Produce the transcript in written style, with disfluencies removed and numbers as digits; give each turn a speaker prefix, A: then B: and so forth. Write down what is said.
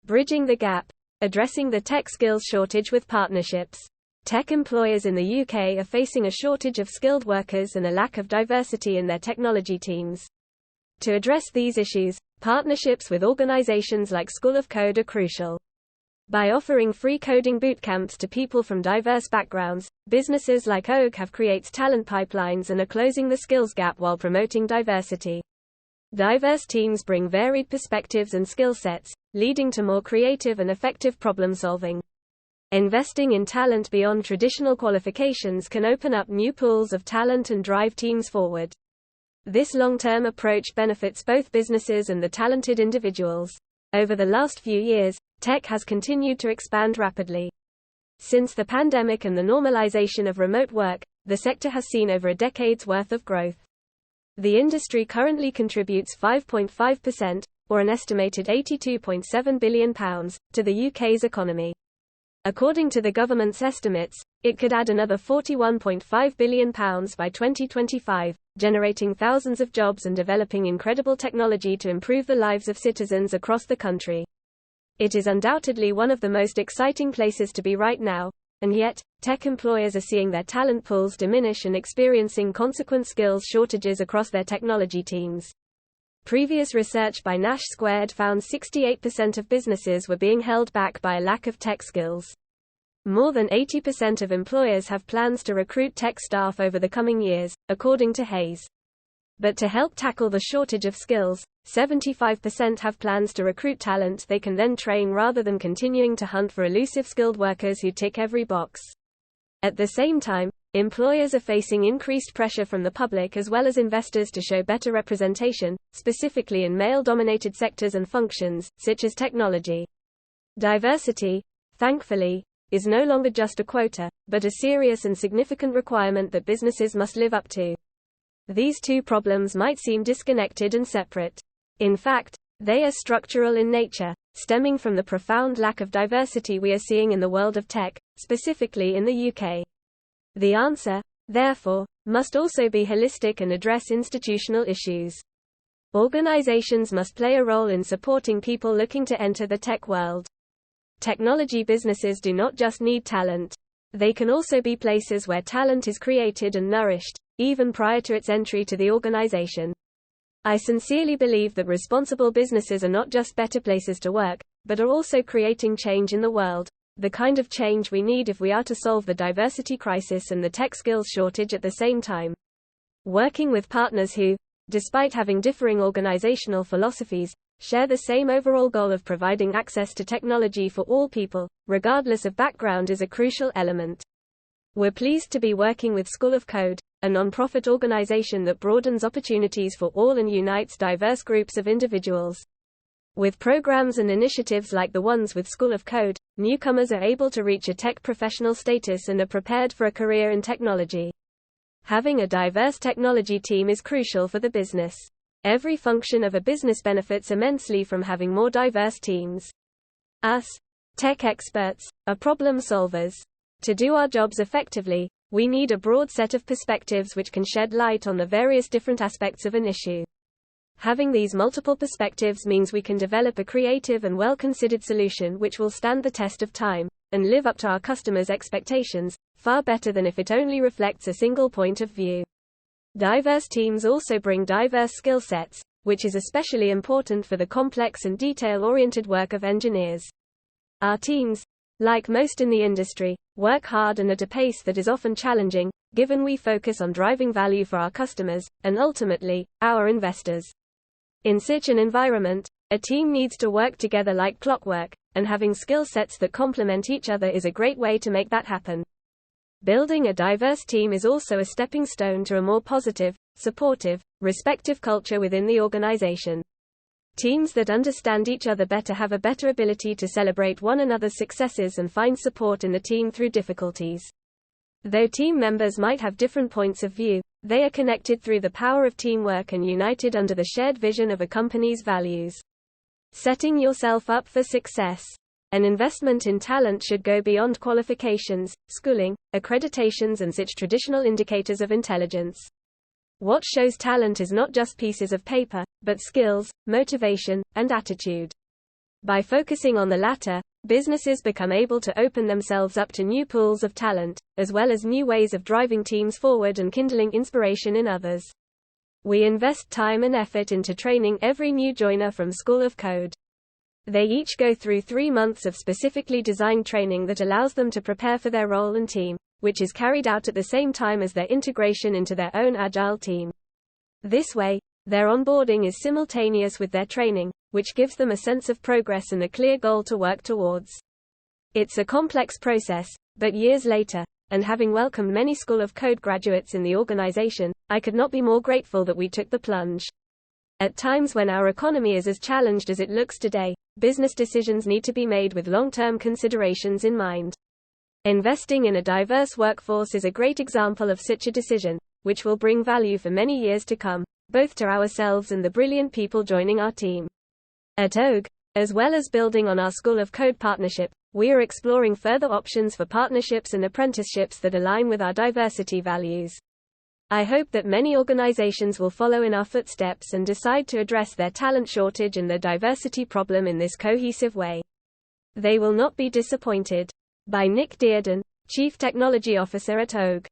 A: Bridging the gap. Addressing the tech skills shortage with partnerships. Tech employers in the UK are facing a shortage of skilled workers and a lack of diversity in their technology teams. To address these issues, partnerships with organisations like School of Code are crucial. By offering free coding bootcamps to people from diverse backgrounds, businesses like OG have created talent pipelines and are closing the skills gap while promoting diversity. Diverse teams bring varied perspectives and skill sets, leading to more creative and effective problem solving. Investing in talent beyond traditional qualifications can open up new pools of talent and drive teams forward. This long-term approach benefits both businesses and the talented individuals. Over the last few years, tech has continued to expand rapidly. Since the pandemic and the normalisation of remote work, the sector has seen over a decade's worth of growth. The industry currently contributes 5.5%, or an estimated £82.7 billion, to the UK's economy. According to the government's estimates, it could add another £41.5 billion by 2025, generating thousands of jobs and developing incredible technology to improve the lives of citizens across the country. It is undoubtedly one of the most exciting places to be right now, and yet, tech employers are seeing their talent pools diminish and experiencing consequent skills shortages across their technology teams. Previous research by Nash Squared found 68% of businesses were being held back by a lack of tech skills. More than 80% of employers have plans to recruit tech staff over the coming years, according to Hayes. But to help tackle the shortage of skills, 75% have plans to recruit talent they can then train rather than continuing to hunt for elusive skilled workers who tick every box. At the same time, employers are facing increased pressure from the public as well as investors to show better representation, specifically in male-dominated sectors and functions, such as technology. Diversity, thankfully, is no longer just a quota, but a serious and significant requirement that businesses must live up to. These two problems might seem disconnected and separate. In fact, they are structural in nature, stemming from the profound lack of diversity we are seeing in the world of tech, specifically in the UK. The answer, therefore, must also be holistic and address institutional issues. Organizations must play a role in supporting people looking to enter the tech world. Technology businesses do not just need talent. They can also be places where talent is created and nourished, even prior to its entry to the organization. I sincerely believe that responsible businesses are not just better places to work, but are also creating change in the world, the kind of change we need if we are to solve the diversity crisis and the tech skills shortage at the same time. Working with partners who, despite having differing organizational philosophies, share the same overall goal of providing access to technology for all people, regardless of background, is a crucial element. We're pleased to be working with School of Code, a non-profit organization that broadens opportunities for all and unites diverse groups of individuals. With programs and initiatives like the ones with School of Code, newcomers are able to reach a tech professional status and are prepared for a career in technology. Having a diverse technology team is crucial for the business. Every function of a business benefits immensely from having more diverse teams. Us, tech experts, are problem solvers. To do our jobs effectively, we need a broad set of perspectives which can shed light on the various different aspects of an issue. Having these multiple perspectives means we can develop a creative and well-considered solution which will stand the test of time, and live up to our customers' expectations, far better than if it only reflects a single point of view. Diverse teams also bring diverse skill sets, which is especially important for the complex and detail-oriented work of engineers. Our teams, like most in the industry, work hard and at a pace that is often challenging, given we focus on driving value for our customers, and ultimately, our investors. In such an environment, a team needs to work together like clockwork, and having skill sets that complement each other is a great way to make that happen. Building a diverse team is also a stepping stone to a more positive, supportive, respective culture within the organization. Teams that understand each other better have a better ability to celebrate one another's successes and find support in the team through difficulties. Though team members might have different points of view, they are connected through the power of teamwork and united under the shared vision of a company's values. Setting yourself up for success. An investment in talent should go beyond qualifications, schooling, accreditations and such traditional indicators of intelligence. What shows talent is not just pieces of paper, but skills, motivation, and attitude. By focusing on the latter, businesses become able to open themselves up to new pools of talent, as well as new ways of driving teams forward and kindling inspiration in others. We invest time and effort into training every new joiner from School of Code. They each go through 3 months of specifically designed training that allows them to prepare for their role and team, which is carried out at the same time as their integration into their own agile team. This way, their onboarding is simultaneous with their training, which gives them a sense of progress and a clear goal to work towards. It's a complex process, but years later, and having welcomed many School of Code graduates in the organization, I could not be more grateful that we took the plunge. At times when our economy is as challenged as it looks today, business decisions need to be made with long-term considerations in mind. Investing in a diverse workforce is a great example of such a decision, which will bring value for many years to come, both to ourselves and the brilliant people joining our team. At OG, as well as building on our School of Code partnership, we are exploring further options for partnerships and apprenticeships that align with our diversity values. I hope that many organizations will follow in our footsteps and decide to address their talent shortage and the diversity problem in this cohesive way. They will not be disappointed. By Nick Dearden, Chief Technology Officer at OG.